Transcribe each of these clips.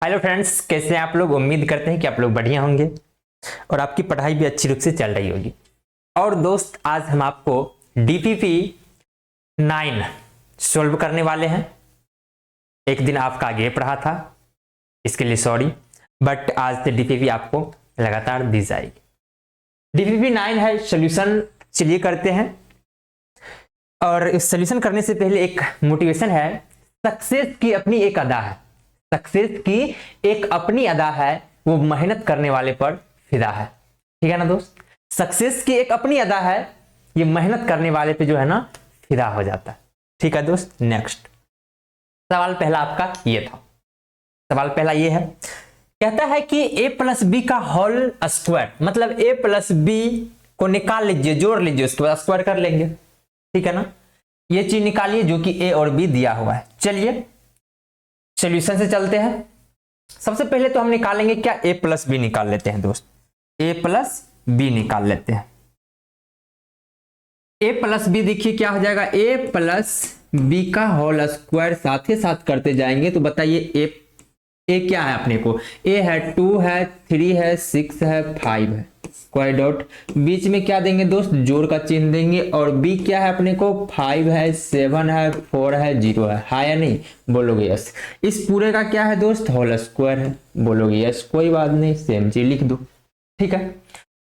Hello friends, कैसे हैं आप लोग। उम्मीद करते हैं कि आप लोग बढ़िया होंगे और आपकी पढ़ाई भी अच्छी रूप से चल रही होगी। और दोस्त, आज हम आपको डीपीपी 9 सोल्व करने वाले हैं। एक दिन आपका आगे पढ़ा था, इसके लिए सॉरी, बट आज से डीपीपी आपको लगातार दी जाएगी। डीपीपी 9 है सोल्यूशन। चलिए करते हैं। और इस सोल्यूशन करने से पहले एक मोटिवेशन है। सक्सेस की अपनी एक अदा है, सक्सेस की एक अपनी अदा है, वो मेहनत करने वाले पर फिदा है। ठीक है ना दोस्त। सक्सेस की एक अपनी अदा है, ये मेहनत करने वाले पे जो है ना फिदा हो जाता है। ठीक है दोस्त। नेक्स्ट सवाल पहला आपका ये था। सवाल पहला ये है, कहता है कि a प्लस बी का होल स्क्वायर, मतलब a प्लस बी को निकाल लीजिए, जोड़ लीजिए, उसके बाद स्क्वायर कर लेंगे। ठीक है ना। ये चीज निकालिए जो कि a और b दिया हुआ है। चलिए सॉल्यूशन से चलते हैं। सबसे पहले तो हम निकालेंगे क्या, a प्लस बी निकाल लेते हैं दोस्त। a प्लस बी निकाल लेते हैं। a प्लस बी देखिए क्या हो जाएगा, a प्लस बी का होल स्क्वायर साथ ही साथ करते जाएंगे तो बताइए a क्या है अपने को। a है 2 है 3 है 6 है 5 है, स्क्वायर डॉट, बीच में क्या देंगे दोस्त, जोड़ का चिन्ह देंगे। और b क्या है अपने को, 5 है 7 है 4 है 0 है या नहीं, बोलोगे यस। इस पूरे का क्या है दोस्त, होल स्क्वायर है, बोलोगे यस। कोई बात नहीं, सेम चीज लिख दो। ठीक है।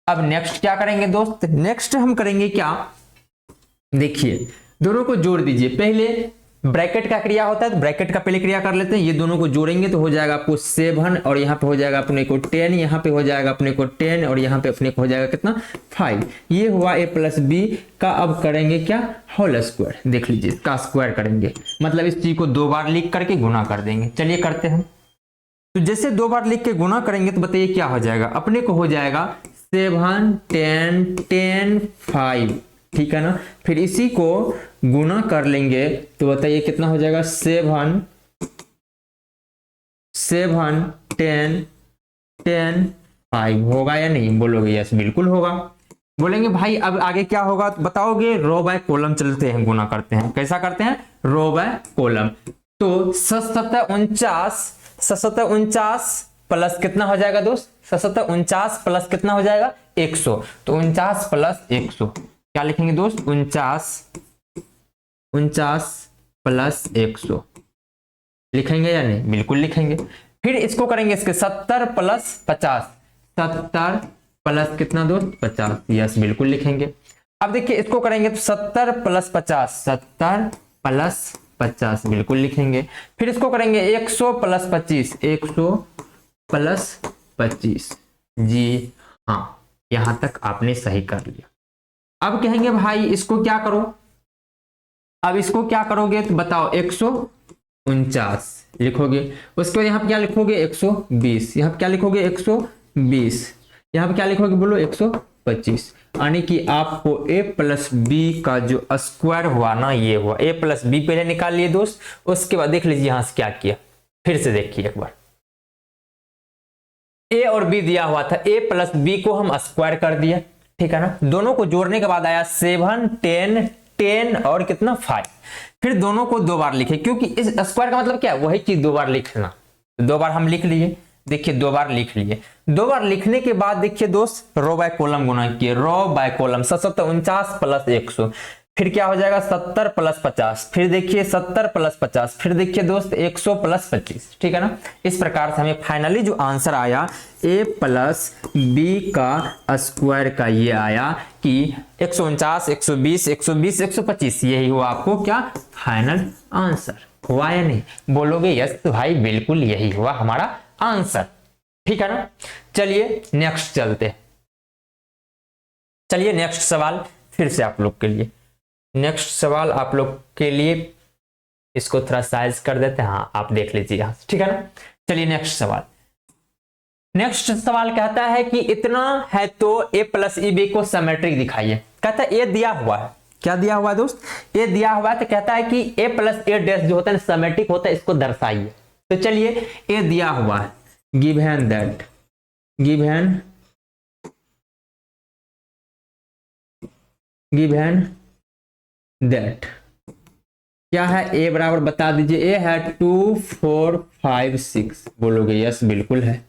अब नेक्स्ट क्या करेंगे दोस्त, नेक्स्ट हम करेंगे क्या, देखिए दोनों को जोड़ दीजिए। पहले ब्रैकेट का क्रिया होता है तो ब्रैकेट का पहले क्रिया कर लेते हैं। ये दोनों को जोड़ेंगे तो हो जाएगा आपको 7 और यहाँ पे हो जाएगा अपने को 10, यहाँ पे हो जाएगा अपने को 10 और यहाँ पे अपने को हो जाएगा कितना, 5। ये हुआ a प्लस बी का। अब करेंगे क्या, होल स्क्वायर। देख लीजिए इसका स्क्वायर करेंगे, मतलब इस चीज को 2 बार लिख करके गुना कर देंगे। चलिए करते हैं। तो जैसे 2 बार लिख के गुना करेंगे तो बताइए क्या हो जाएगा, अपने को हो जाएगा 7 10 10 5। ठीक है ना। फिर इसी को गुना कर लेंगे तो बताइए कितना हो जाएगा, 7 7 10 10 5 होगा या नहीं, बोलोगे यस बिल्कुल होगा। बोलेंगे भाई अब आगे क्या होगा तो बताओगे, रो बाय कॉलम चलते हैं, गुना करते हैं। कैसा करते हैं, रो बाय कॉलम। तो 749 749 प्लस कितना हो जाएगा दोस्त, 749 प्लस कितना हो जाएगा 100। तो 49 प्लस 100 क्या लिखेंगे दोस्त, 49 प्लस 100 लिखेंगे या नहीं, बिल्कुल लिखेंगे। फिर इसको करेंगे इसके 70 प्लस 50, 70 प्लस कितना दोस्त 50, यस बिल्कुल लिखेंगे। अब देखिए इसको करेंगे तो 70 प्लस 50, 70 प्लस 50 बिल्कुल लिखेंगे। फिर इसको करेंगे 100 प्लस 25, 100 प्लस 25। जी हाँ, यहां तक आपने सही कर लिया। अब कहेंगे भाई इसको क्या करो, अब इसको क्या करोगे तो बताओ, 149 लिखोगे, उसके बाद यहाँ पे क्या लिखोगे 120, यहाँ पे क्या लिखोगे 120, यहाँ पे क्या लिखोगे बोलो 125। यानी कि आपको a प्लस बी का जो स्क्वायर हुआ ना, ये हुआ। a प्लस बी पहले निकाल लिए दोस्त, उसके बाद देख लीजिए यहां से क्या किया, फिर से देखिए एक बार। a और b दिया हुआ था, a प्लस बी को हम स्क्वायर कर दिया। ठीक है ना। दोनों को जोड़ने के बाद आया 7 10 10 और कितना 5। फिर दोनों को 2 बार लिखे, क्योंकि इस स्क्वायर का मतलब क्या है, वही चीज 2 बार लिखना। 2 बार हम लिख लिए, देखिए 2 बार लिख लिए। 2 बार लिखने के बाद देखिए दोस्त, रो बाय कॉलम गुना किए, रो बाय कॉलम 749 प्लस 100। फिर क्या हो जाएगा 70 प्लस 50, फिर देखिए 70 प्लस 50, फिर देखिए दोस्त 100 प्लस 25। ठीक है ना। इस प्रकार से हमें फाइनली जो आंसर आया a प्लस बी का स्क्वायर का ये आया कि 149 120 120 125, यही हुआ आपको क्या फाइनल आंसर। हुआ या नहीं, बोलोगे यस तो भाई बिल्कुल यही हुआ हमारा आंसर। ठीक है ना। चलिए नेक्स्ट चलते, चलिए नेक्स्ट सवाल फिर से आप लोग के लिए। नेक्स्ट सवाल आप लोग के लिए, इसको थोड़ा साइज कर देते हैं, हाँ आप देख लीजिए यहां। ठीक है ना। चलिए नेक्स्ट सवाल। नेक्स्ट सवाल कहता है कि इतना है तो a प्लस ई बी को सिमेट्रिक दिखाइए। कहता है a दिया हुआ है, क्या दिया हुआ है दोस्त, a दिया हुआ है, तो कहता है कि a प्लस ए डैश जो होता है सिमेट्रिक होता है, इसको दर्शाइए। तो चलिए a दिया हुआ है, गिवन दैट, गिवन दैट क्या है ए बराबर बता दीजिए, ए है 2 4 5 6, बोलोगे यस बिल्कुल है।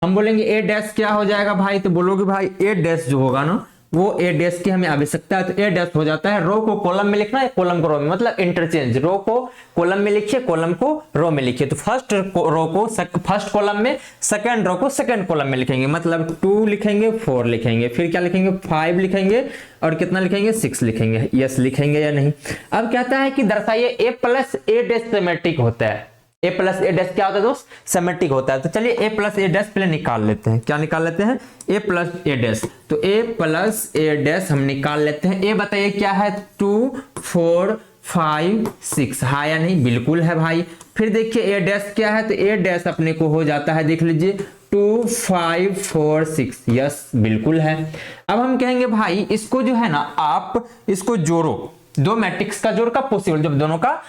हम बोलेंगे ए डैश क्या हो जाएगा भाई, तो बोलोगे भाई ए डैश जो होगा ना वो ए डैश की हमें आवश्यकता है, तो ए डैश हो जाता है रो को कॉलम में लिखना है, कॉलम को रो में, मतलब इंटरचेंज, रो को कॉलम में लिखिए, कॉलम को रो में लिखिए। तो फर्स्ट रो को फर्स्ट कॉलम में, सेकंड रो को सेकंड कॉलम में लिखेंगे, मतलब 2 लिखेंगे 4 लिखेंगे, फिर क्या लिखेंगे 5 लिखेंगे और कितना लिखेंगे 6 लिखेंगे। यस लिखेंगे या नहीं। अब कहता है कि दर्शाइए ए प्लस ए डैश सिमेट्रिक होता है। ए प्लस ए डैश क्या होता है दोस्त, सिमेट्रिक होता है। तो चलिए ए प्लस ए डैश पहले निकाल लेते हैं। क्या निकाल लेते हैं, ए प्लस ए डैश। तो ए प्लस ए डैश हम निकाल लेते हैं। ए बताइए क्या है, 2 4 5 6, हाँ या नहीं, बिल्कुल है भाई। फिर देखिए ए डैश क्या है, तो ए डैश अपने को हो जाता है, देख लीजिए 2 5 4 6, यस बिल्कुल है। अब हम कहेंगे भाई इसको जो है ना आप इसको जोड़ो, दो मैट्रिक्स का जोड़ कब पॉसिबल, जब दोनों का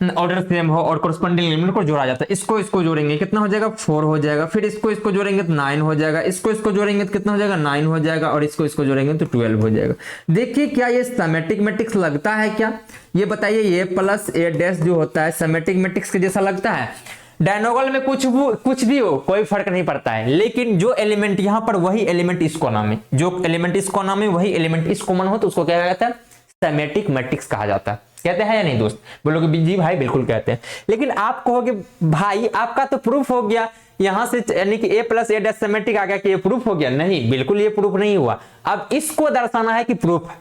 ऑर्डर सेम हो और कोरस्पोंडिंग एलिमेंट को जोड़ा जाता है। इसको जोड़ेंगे कितना हो जाएगा 4 हो जाएगा, फिर इसको जोड़ेंगे तो 9 हो जाएगा, इसको जोड़ेंगे तो कितना हो जाएगा 9 हो जाएगा, और इसको जोड़ेंगे तो 12 हो जाएगा। देखिए क्या ये सिमेट्रिक मैट्रिक्स लगता है क्या, ये बताइए। ये प्लस ए डैश जो होता है सिमेट्रिक मैट्रिक्स के जैसा लगता है। डायगोनल में कुछ भी हो कोई फर्क नहीं पड़ता है, लेकिन जो एलिमेंट यहाँ पर वही एलिमेंट इस कोना में, जो एलिमेंट इस कोना में वही एलिमेंट इस कॉमन हो तो उसको क्या कहता है, सिमेट्रिक मैट्रिक्स कहा जाता है। कहते हैं या नहीं दोस्त, बोलोगे जी भाई बिल्कुल कहते हैं। लेकिन आप कहोगे भाई आपका तो प्रूफ हो गया यहां से, यानी कि ए प्लस ए डैश सिमेट्रिक आ गया कि ये प्रूफ हो गया। नहीं, बिल्कुल ये प्रूफ नहीं हुआ। अब इसको दर्शाना है कि प्रूफ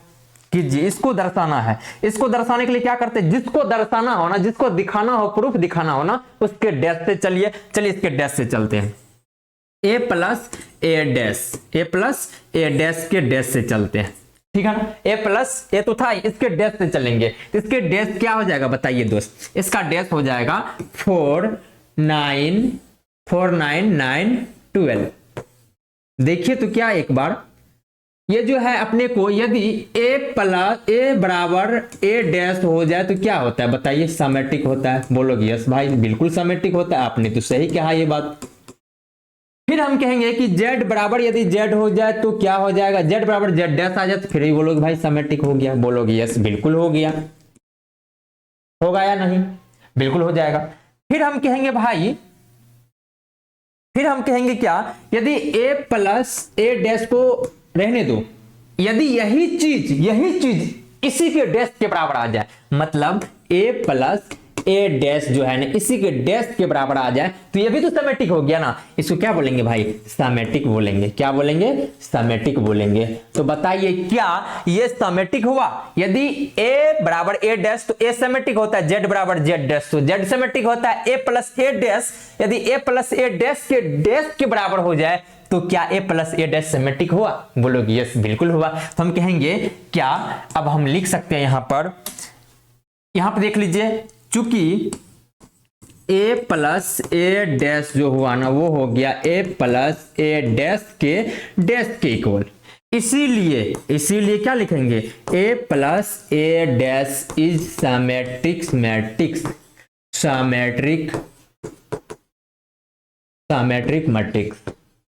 कीजिए, इसको दर्शाना है। इसको दर्शाने के लिए क्या करते हैं, जिसको दर्शाना हो ना, जिसको दिखाना हो, प्रूफ दिखाना हो ना, उसके डैश से चलिए इसके डैश से चलते हैं। ए plus A dash, A plus A dash के डैश से चलते हैं, ठीक है ना। ए प्लस ए तो था, इसके डैश से चलेंगे। इसके डैश क्या हो जाएगा बताइए दोस्त, इसका डैश हो जाएगा 4 9 9 12। देखिए तो क्या एक बार ये जो है अपने को, यदि ए प्लस ए बराबर ए डैश हो जाए तो क्या होता है बताइए, सिमेट्रिक होता है। बोलोगे यस भाई बिल्कुल सिमेट्रिक होता है, आपने तो सही कहा ये बात। फिर हम कहेंगे कि z बराबर यदि z हो जाए तो क्या हो जाएगा, z बराबर z डैश आ जाए तो फिर ही बोलोगे भाई सिमेट्रिक हो गया। बोलोगे यस बिल्कुल हो गया, होगा या नहीं, बिल्कुल हो जाएगा। फिर हम कहेंगे भाई, फिर हम कहेंगे क्या, यदि a प्लस ए डैश को रहने दो, यदि यही चीज इसी के डैश के बराबर आ जाए, मतलब a प्लस ए डैश जो है ना इसी के डैश के बराबर आ जाए तो ये भी तो सिमेट्रिक हो गया ना। इसको क्या बोलेंगे भाई, सिमेट्रिक बोलेंगे। क्या बोलेंगे, सिमेट्रिक बोलेंगे। तो बताइए क्या ये सिमेट्रिक हुआ, यदि ए बराबर ए डैश तो ए सिमेट्रिक होता है, जेड बराबर जेड डैश तो जेड सिमेट्रिक होता है, ए प्लस ए डैश यदि ए प्लस ए डैश के बराबर हो जाए तो क्या ए प्लस ए डैश सिमेट्रिक हुआ। बोलोगे यस बिल्कुल हुआ। तो हम कहेंगे क्या, अब हम लिख सकते हैं यहां पर देख लीजिए, चूंकि ए प्लस ए डैश जो हुआ ना वो हो गया ए प्लस ए डैश के इक्वल, इसीलिए क्या लिखेंगे, A plus A dash is symmetric matrix.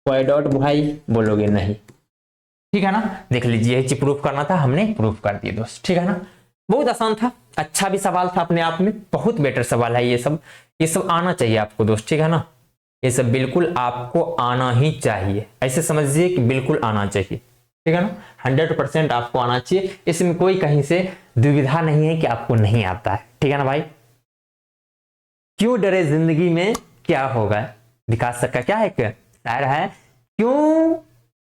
कोई डाउट भाई, बोलोगे नहीं, ठीक है ना। देख लीजिए यही प्रूफ करना था, हमने प्रूफ कर दिया दोस्त, ठीक है ना। बहुत आसान था, अच्छा भी सवाल था अपने आप में, बहुत बेटर सवाल है ये सब आना चाहिए आपको दोस्त, ठीक है ना। ये सब बिल्कुल आपको आना ही चाहिए, ऐसे समझिए कि बिल्कुल आना चाहिए, ठीक है ना। 100% आपको आना चाहिए, इसमें कोई कहीं से दुविधा नहीं है कि आपको नहीं आता है, ठीक है ना भाई। क्यों डरे जिंदगी में क्या होगा, विकास सर का क्या है, शायर है, क्यों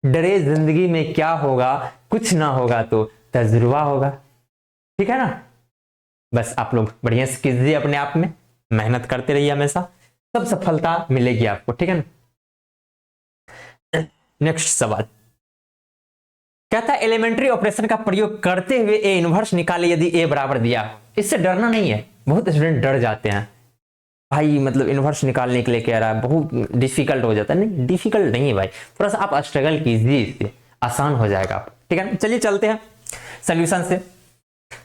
डरे जिंदगी में क्या होगा, कुछ ना होगा तो तजुर्बा होगा, ठीक है ना। बस आप लोग बढ़िया से कीजिए, अपने आप में मेहनत करते रहिए, हमेशा सब सफलता मिलेगी आपको, ठीक है ना। नेक्स्ट सवाल कहता है एलिमेंट्री ऑपरेशन का प्रयोग करते हुए ए इनवर्स निकाले यदि ए बराबर दिया हो। इससे डरना नहीं है, बहुत स्टूडेंट डर जाते हैं भाई, मतलब इनवर्स निकालने के लिए कह रहा है, बहुत डिफिकल्ट हो जाता है। नहीं डिफिकल्ट नहीं है भाई, थोड़ा सा आप स्ट्रगल कीजिए, इससे आसान हो जाएगा, ठीक है ना। चलिए चलते हैं सोल्यूशन से।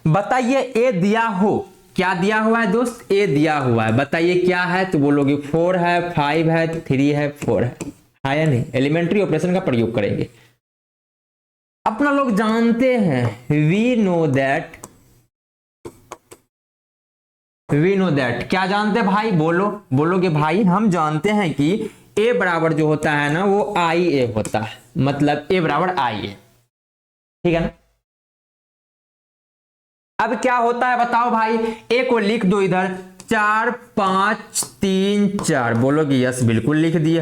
बताइए ए दिया हो, क्या दिया हुआ है दोस्त, ए दिया हुआ है, बताइए क्या है, तो बोलोगे 4 है 5 है 3 है 4 है या नहीं। एलिमेंट्री ऑपरेशन का प्रयोग करेंगे। अपना लोग जानते हैं, we know that we know that, क्या जानते हैं भाई, बोलोगे भाई हम जानते हैं कि ए बराबर जो होता है ना वो आई ए होता है, मतलब ए बराबर आई ए, ठीक है ना। अब क्या होता है बताओ भाई, ए को लिख दो इधर 4 5 3 4, बोलोगे यस बिल्कुल लिख दिए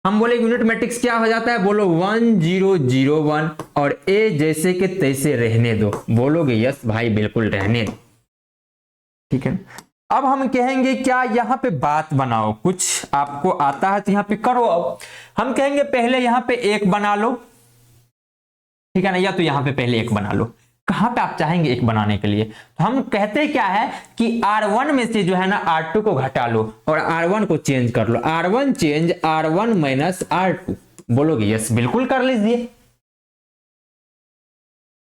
हम बोले यूनिट मैट्रिक्स क्या हो जाता है, बोलो 1 0 0 1 और ए जैसे के तैसे रहने दो, बोलोगे यस भाई बिल्कुल रहने दो, ठीक है। अब हम कहेंगे क्या, यहां पे बात बनाओ, कुछ आपको आता है तो यहां पे करो। अब हम कहेंगे पहले यहां पे एक बना लो, ठीक है ना, या तो यहां पे पहले एक बना लो, कहां पे आप चाहेंगे एक बनाने के लिए, तो हम कहते क्या है कि R1 में से जो है ना R2 को घटा लो और R1 को चेंज कर लो, R1 change R1 minus R2, बोलोगे यस बिल्कुल कर लीजिए।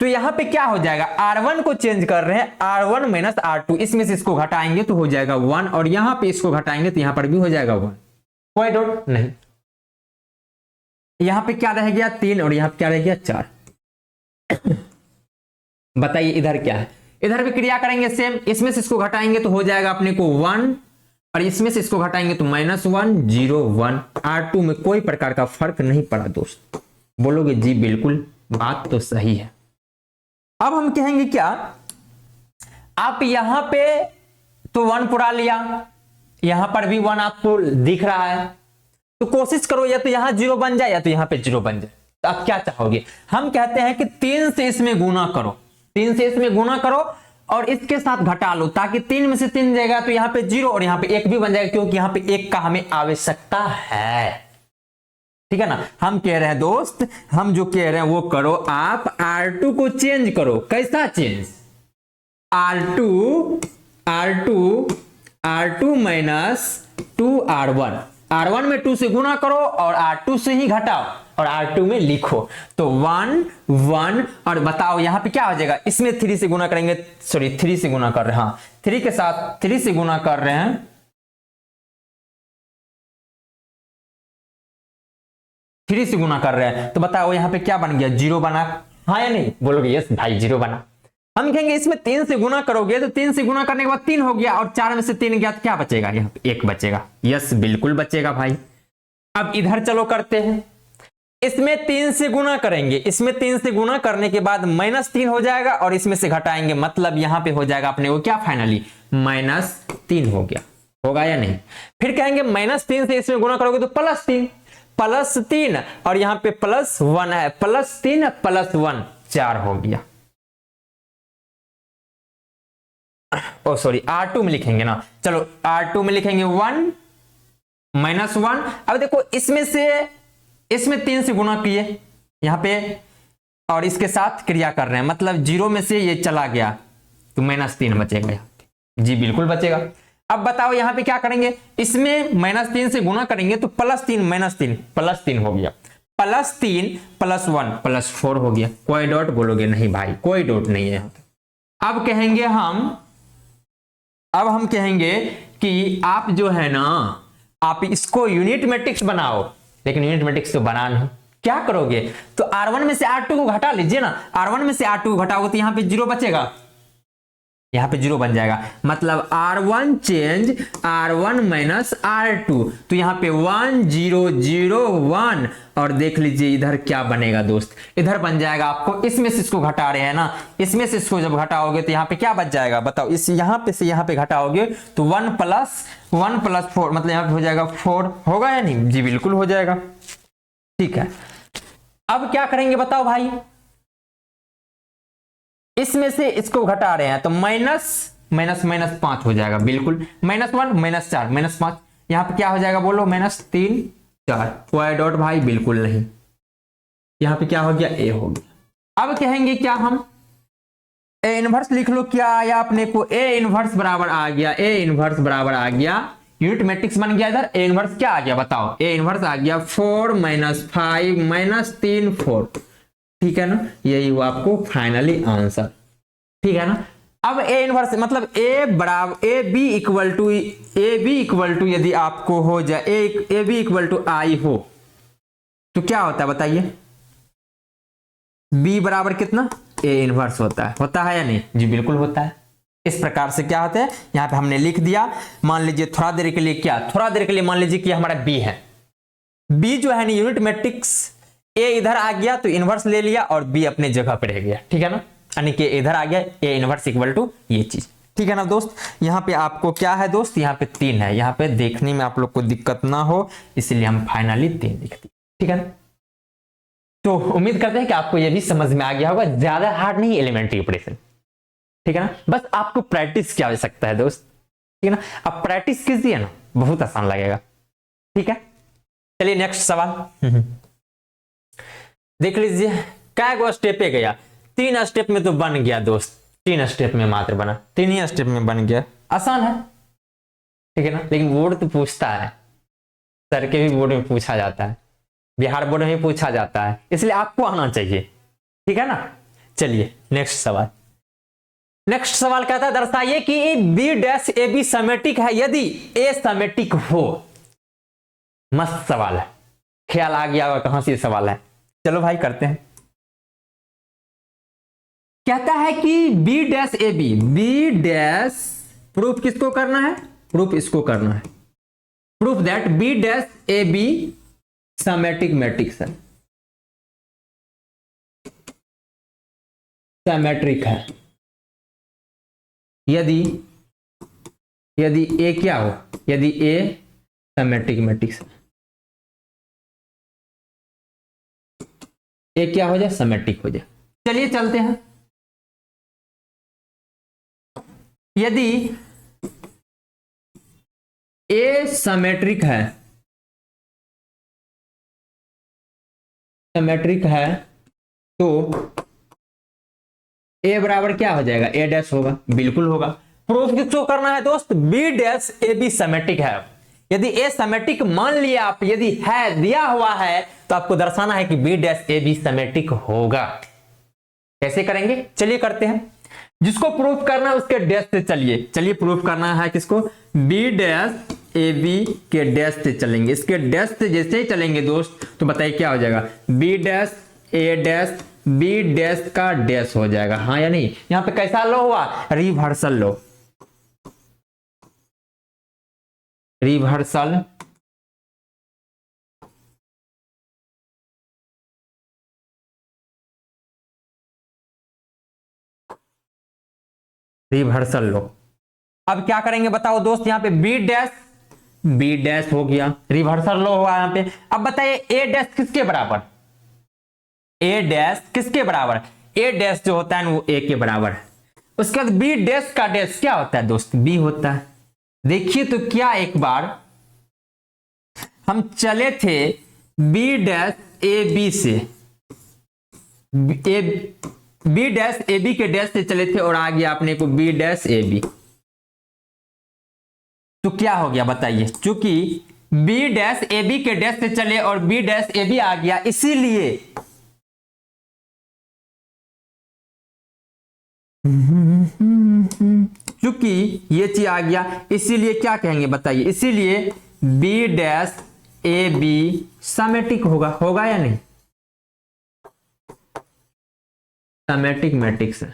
तो यहां पे क्या हो जाएगा, R1 को चेंज कर रहे हैं, R1 माइनस R2, इसमें से इसको घटाएंगे तो हो जाएगा 1 और यहां पे इसको घटाएंगे तो यहां पर भी हो जाएगा 1, कोई डाउट नहीं। यहां पे क्या रह गया 3 और यहां पे क्या रह गया 4। बताइए इधर क्या है, इधर भी क्रिया करेंगे सेम, इसमें से इसको घटाएंगे तो हो जाएगा अपने को 1 और इसमें से इसको घटाएंगे तो -1 0 1, R2 में कोई प्रकार का फर्क नहीं पड़ा दोस्त, बोलोगे जी बिल्कुल बात तो सही है। अब हम कहेंगे क्या, आप यहां पे तो 1 पुरा लिया, यहां पर भी 1 आपको दिख रहा है, तो कोशिश करो या तो यहां 0 बन जाए या तो यहां पे 0 बन जाए, तो आप क्या चाहोगे, हम कहते हैं कि 3 से इसमें गुना करो, 3 से इसमें गुना करो और इसके साथ घटा लो, ताकि 3 में से 3 जाएगा तो यहां पे 0 और यहां पे 1 भी बन जाएगा, क्योंकि यहां पे 1 का हमें आवश्यकता है, ठीक है ना। हम कह रहे हैं दोस्त, हम जो कह रहे हैं वो करो, आप R2 को चेंज करो, कैसा change, R2 minus 2R1, R1 में 2 से गुना करो और R2 से ही घटाओ और R2 में लिखो, तो 1 1 और बताओ यहां पे क्या हो जाएगा, इसमें 3 से गुना करेंगे, सॉरी 3 से गुना कर रहे हैं, हाँ 3 के साथ 3 से गुना कर रहे हैं, 3 से गुना कर रहे हैं, तो बताओ यहां पे क्या बन गया, 0 बना, हाँ या नहीं, बोलोगे यस भाई 0 बना। हम कहेंगे इसमें 3 से गुना करोगे तो 3 से गुना करने के बाद 3 हो गया और 4 में से 3 गया तो क्या बचेगा, यहाँ पे 1 बचेगा, यस बिल्कुल बचेगा भाई। अब इधर चलो करते हैं, इसमें 3 से गुना करेंगे, इसमें 3 से गुना करने के बाद -3 हो जाएगा और इसमें से घटाएंगे, मतलब यहां पे हो जाएगा अपने को क्या फाइनली -3 हो गया, होगा या नहीं। फिर कहेंगे -3 से इसमें गुना करोगे तो +3 और यहां पे +1 है, +3 +1 4 हो गया, ओ सॉरी R2 में लिखेंगे ना, चलो R2 में लिखेंगे 1 -1। अब देखो इसमें से इसमें 3 से गुना किए यहां पे और इसके साथ क्रिया कर रहे हैं, मतलब 0 में से ये चला गया तो -3 बचेगा, यहाँ पे जी बिल्कुल बचेगा। अब बताओ यहां पे क्या करेंगे, इसमें -3 से गुना करेंगे तो +3 हो गया, +3 +1 +4 हो गया, कोई डॉट, बोलोगे नहीं भाई कोई डॉट नहीं है यहाँ पे। अब हम कहेंगे कि आप जो है ना, आप इसको यूनिट मैट्रिक्स बनाओ, लेकिन यूनिट मैट्रिक्स तो बना नहीं, क्या करोगे, तो R1 में से R2 को घटा लीजिए ना, R1 में से R2 को घटाओगे तो यहां पे 0 बचेगा, यहां पे 0 बन जाएगा, मतलब R1 change R1 minus R2, तो यहां पे 1 0 0 1 और देख लीजिए इधर क्या बनेगा दोस्त, इधर बन जाएगा आपको, इसमें से इसको घटा रहे हैं ना, इसमें से इसको जब घटाओगे तो यहां पे क्या बच जाएगा बताओ, इस यहां पे से यहां पे घटाओगे तो 1 + 1 + 4, मतलब यहां पे हो जाएगा 4, होगा या नहीं, जी बिल्कुल हो जाएगा, ठीक है। अब क्या करेंगे बताओ भाई, इसमें से इसको घटा रहे हैं तो -5 हो जाएगा, बिल्कुल -1 -4 -5, यहां पे क्या हो जाएगा बोलो, -3 4, कोई डॉट भाई बिल्कुल नहीं, यहां पे क्या हो गया, ए हो गया। अब कहेंगे क्या, हम ए इनवर्स लिख लो, क्या आया अपने को, ए इनवर्स बराबर आ गया, ए इनवर्स बराबर आ गया, यूनिट मैट्रिक्स बन गया इधर, ए इनवर्स क्या आ गया बताओ, ए इनवर्स आ गया 4 - 5 - 3 4, ठीक है ना, यही हुआ आपको फाइनली आंसर, ठीक है ना। अब ए इनवर्स मतलब ए बराबर ए बी इक्वल टू यदि आपको हो जाए ए बी इक्वल टू आई हो तो क्या होता है बताइए, बी बराबर कितना, ए इनवर्स होता है या नहीं, जी बिल्कुल होता है, इस प्रकार से क्या होता है, यहाँ पे हमने लिख दिया। मान लीजिए थोड़ा देर के लिए क्या, थोड़ा देर के लिए मान लीजिए कि हमारा बी है, बी जो है ना यूनिट मैट्रिक्स, ए इधर आ गया तो इनवर्स ले लिया और बी अपने जगह पे रह गया, ठीक है ना, यानी कि इधर आ गया ए इनवर्स इक्वल टू ये चीज, ठीक है ना दोस्त। यहाँ पे आपको क्या है दोस्त, यहाँ पे 3 है, यहाँ पे देखने में आप लोग को दिक्कत ना हो इसलिए हम फाइनली 3 लिख दिए, ठीक है ना। तो उम्मीद करते हैं कि आपको ये भी समझ में आ गया होगा, ज्यादा हार्ड नहीं एलिमेंट्री ऑपरेशन, ठीक है ना, बस आपको प्रैक्टिस की आवश्यकता है दोस्त, ठीक है ना। अब प्रैक्टिस कीजिए ना, बहुत आसान लगेगा, ठीक है। चलिए नेक्स्ट सवाल देख लीजिए, क्या गो स्टेप पे गया, 3 स्टेप में तो बन गया दोस्त, 3 स्टेप में मात्र बना, 3 ही स्टेप में बन गया, आसान है, ठीक है ना। लेकिन बोर्ड तो पूछता है, सर के भी बोर्ड में पूछा जाता है, बिहार बोर्ड में भी पूछा जाता है, इसलिए आपको आना चाहिए, ठीक है ना। चलिए नेक्स्ट सवाल, नेक्स्ट सवाल कहता है दर्शाइए कि बी डैश ए बी समेटिक है यदि ए समेटिक हो। मस्त सवाल है, ख्याल आ गया होगा कहां से ये सवाल है, चलो भाई करते हैं। कहता है कि B dash A B, B dash, proof किसको करना है, प्रूफ इसको करना है, proof that B dash A B symmetric matrix है, समेट्रिक है यदि, यदि ए क्या हो, यदि ए समेट्रिक मैट्रिक्स है, ए क्या हो जाए, समेट्रिक हो जाए। चलिए चलते हैं, यदि ए समेट्रिक है, समेट्रिक है तो ए बराबर क्या हो जाएगा, ए डैश होगा, बिल्कुल होगा। प्रूफ किसको करना है दोस्त, बी डैश ए बी समेट्रिक है, यदि ए समेट्रिक मान लिया आप, यदि है दिया हुआ है तो आपको दर्शाना है कि बी डैश ए बी समेट्रिक होगा। कैसे करेंगे, चलिए करते हैं। जिसको प्रूफ करना है उसके डैश से चलिए, चलिए प्रूफ करना है किसको, बी डैश ए बी के डैश से चलेंगे, इसके डैश से जैसे ही चलेंगे दोस्त तो बताइए क्या हो जाएगा, बी डैश ए डैश बी डैश का डैश हो जाएगा, हाँ या नहीं। यहां पे कैसा लो हुआ, रिवर्सल लो, रिवर्सल रिवर्सल लो। अब क्या करेंगे बताओ दोस्त, यहां पे बी डैश हो गया, रिवर्सल लो हुआ यहां पे। अब बताइए ए डैश किसके बराबर, ए डैश किसके बराबर, ए डैश जो होता है वो ए के बराबर है। उसके बाद बी डैश का डैश क्या होता है दोस्त, बी होता है। देखिए तो क्या एक बार हम चले थे बी डैश ए बी से, बी डैश ए बी के डैश से चले थे और आ गया अपने को बी डैश ए बी, तो क्या हो गया बताइए, क्योंकि बी डैश ए बी के डैश से चले और बी डैश ए बी आ गया, इसीलिए क्योंकि ये चीज आ गया इसीलिए क्या कहेंगे बताइए, इसीलिए बी डैश ए बी समेटिक होगा, होगा या नहीं, समेटिक मैट्रिक्स है,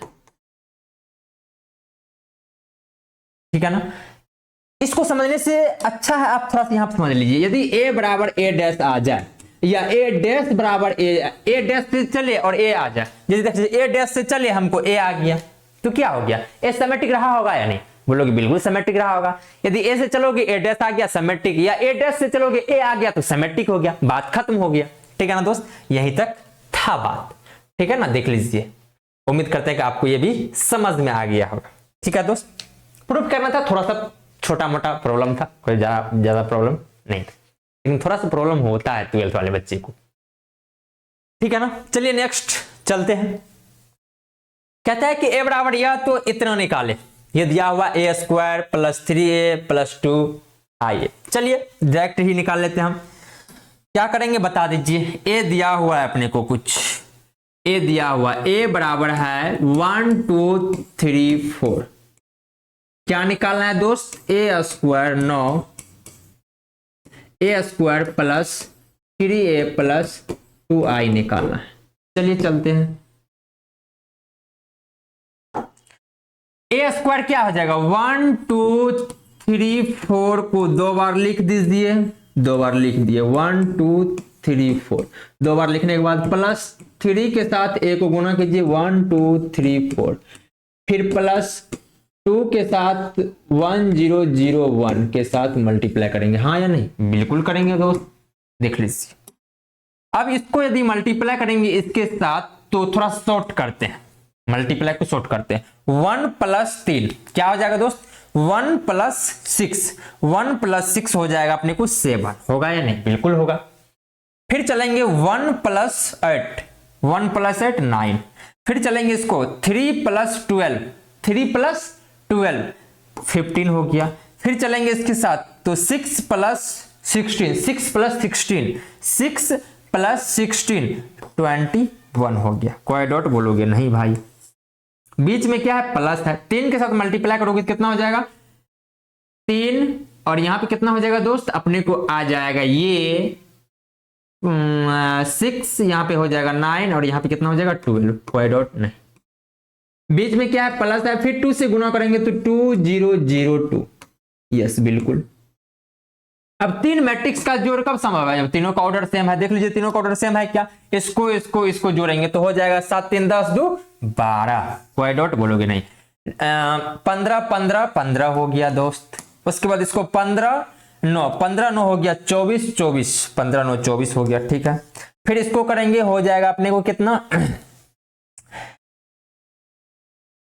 ठीक है ना। इसको समझने से अच्छा है आप थोड़ा सा यहां पर समझ लीजिए, यदि ए बराबर ए डैश आ जाए या ए डैश बराबर ए डैश से चले और ए आ जाए, जैसे देखिए ए डैश से चले हमको ए आ गया तो क्या हो गया, ए समेट्रिक रहा होगा या नहीं, बोलोगे बिल्कुल समेट्रिक रहा होगा। यदि ए से चलोगे ए डैश आ गया समेट्रिक, या ए डैश से चलोगे ए आ गया तो समेट्रिक हो गया, बात खत्म हो गया, ठीक है ना दोस्त, यहीं तक था बात, ठीक है ना। देख लीजिए, उम्मीद करते हैं कि आपको ये भी समझ में आ गया होगा, ठीक है दोस्त। प्रूफ करना था, थोड़ा सा छोटा मोटा प्रॉब्लम था, कोई ज्यादा प्रॉब्लम नहीं था, लेकिन थोड़ा सा प्रॉब्लम होता है 12th वाले बच्चे को, ठीक है ना। चलिए नेक्स्ट चलते हैं। कहता है कि ए बराबर या तो इतना निकाले, ये दिया हुआ ए square plus 3a plus 2ia, चलिए डायरेक्ट ही निकाल लेते हैं हम। क्या करेंगे बता दीजिए, ए दिया हुआ है अपने को कुछ, ए दिया हुआ, ए बराबर है 1 2 3 4, क्या निकालना है दोस्त, A square 9 A square plus 3a plus 2i निकालना है। चलिए चलते हैं, ए स्क्वायर क्या हो जाएगा 1 2 3 4 को 2 बार लिख दीजिए, 2 बार लिख दिए 1 2 3 4, 2 बार लिखने के बाद प्लस 3 के साथ ए को गुना कीजिए 1 2 3 4, फिर प्लस 2 के साथ 1 0 0 1 के साथ मल्टीप्लाई करेंगे, हाँ या नहीं? बिल्कुल करेंगे दोस्त, देख लीजिए। अब इसको यदि मल्टीप्लाई करेंगे इसके साथ तो थोड़ा शॉर्ट करते हैं, मल्टीप्लाई को शॉर्ट करते हैं। 1 प्लस 3 क्या हो जाएगा दोस्त? 1 प्लस 6, 1 प्लस 6 हो जाएगा अपने को 7, होगा या नहीं? बिल्कुल होगा। फिर चलेंगे 1 प्लस 8, 1 प्लस 8 9, फिर चलेंगे इसको 3 प्लस 12, 3 प्लस 12 15 हो गया। फिर चलेंगे इसके साथ तो 6 प्लस 16, 6 प्लस 16, 6 प्लस 16 21 हो गया। कोई डॉट बोलोगे? नहीं भाई, बीच में क्या है? प्लस है। 3 के साथ मल्टीप्लाई करोगे कितना हो जाएगा? 3, और यहां पे कितना हो जाएगा दोस्त? अपने को आ जाएगा ये 6, यहां पे हो जाएगा 9, और यहां पे कितना हो जाएगा? 12। कोई डॉट नहीं, बीच में क्या है? प्लस है। फिर 2 से गुना करेंगे तो 2 0 0 2, यस बिल्कुल। अब 3 मैट्रिक्स का जोड़ कब संभव है? जब तीनों का ऑर्डर सेम है। देख लीजिए तीनों का ऑर्डर सेम है क्या? इसको जोड़ेंगे तो हो जाएगा 7 3 10 2 12। कोई डॉट बोलोगे? नहीं। 15 15 15 हो गया दोस्त। उसके बाद इसको 15 9 हो गया 24 24, 15 9 24 हो गया, ठीक है। फिर इसको करेंगे, हो जाएगा अपने को कितना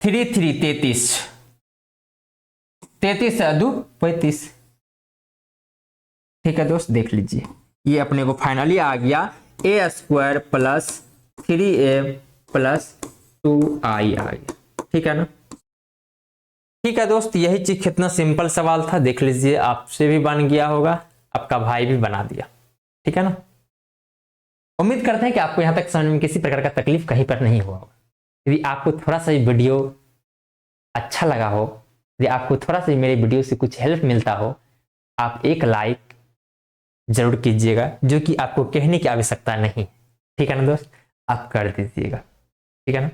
3 3 33, 33 है 2 35, ठीक है दोस्त। देख लीजिए ये अपने को फाइनली आ गया A square plus 3a plus 2i आ गया, ठीक है ना? ठीक है दोस्त, यही चीज कितना सिंपल सवाल था, देख लीजिए आपसे भी बन गया होगा, आपका भाई भी बना दिया, ठीक है ना? उम्मीद करते हैं कि आपको यहां तक समझ में किसी प्रकार का तकलीफ कहीं पर नहीं हुआ होगा। यदि आपको थोड़ा सा वीडियो अच्छा लगा हो, यदि आपको थोड़ा सा मेरे वीडियो से कुछ हेल्प मिलता हो, आप एक लाइक जरूर कीजिएगा, जो कि आपको कहने की आवश्यकता नहीं, ठीक है ना दोस्त? आप कर दीजिएगा, ठीक है ना?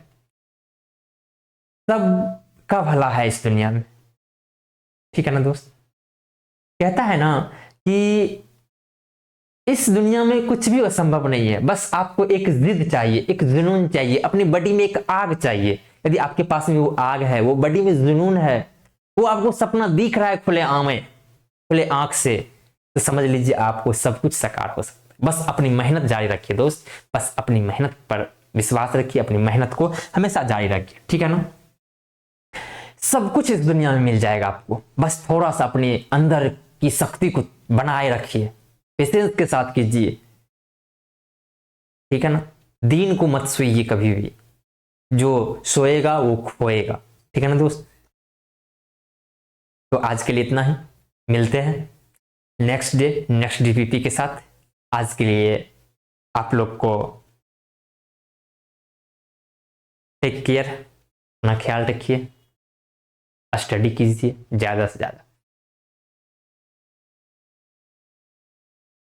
सब का भला है इस दुनिया में, ठीक है ना दोस्त? कहता है ना कि इस दुनिया में कुछ भी असंभव नहीं है, बस आपको एक जिद चाहिए, एक जुनून चाहिए, अपनी बॉडी में एक आग चाहिए। यदि आपके पास में वो आग है, वो बॉडी में जुनून है, वो आपको सपना दिख रहा है खुले आंख से, तो समझ लीजिए आपको सब कुछ साकार हो सकता है। बस अपनी मेहनत जारी रखिए दोस्त, बस अपनी मेहनत पर विश्वास रखिए, अपनी मेहनत को हमेशा जारी रखिए, ठीक है ना? सब कुछ इस दुनिया में मिल जाएगा आपको, बस थोड़ा सा अपने अंदर की शक्ति को बनाए रखिए, पेशेंस के साथ कीजिए, ठीक है ना? दीन को मत सोइए कभी भी, जो सोएगा वो खोएगा, ठीक है ना दोस्त? तो आज के लिए इतना ही, मिलते हैं नेक्स्ट डे नेक्स्ट डीपीपी के साथ। आज के लिए आप लोग को टेक केयर, अपना ख्याल रखिए, स्टडी कीजिए ज़्यादा से ज़्यादा।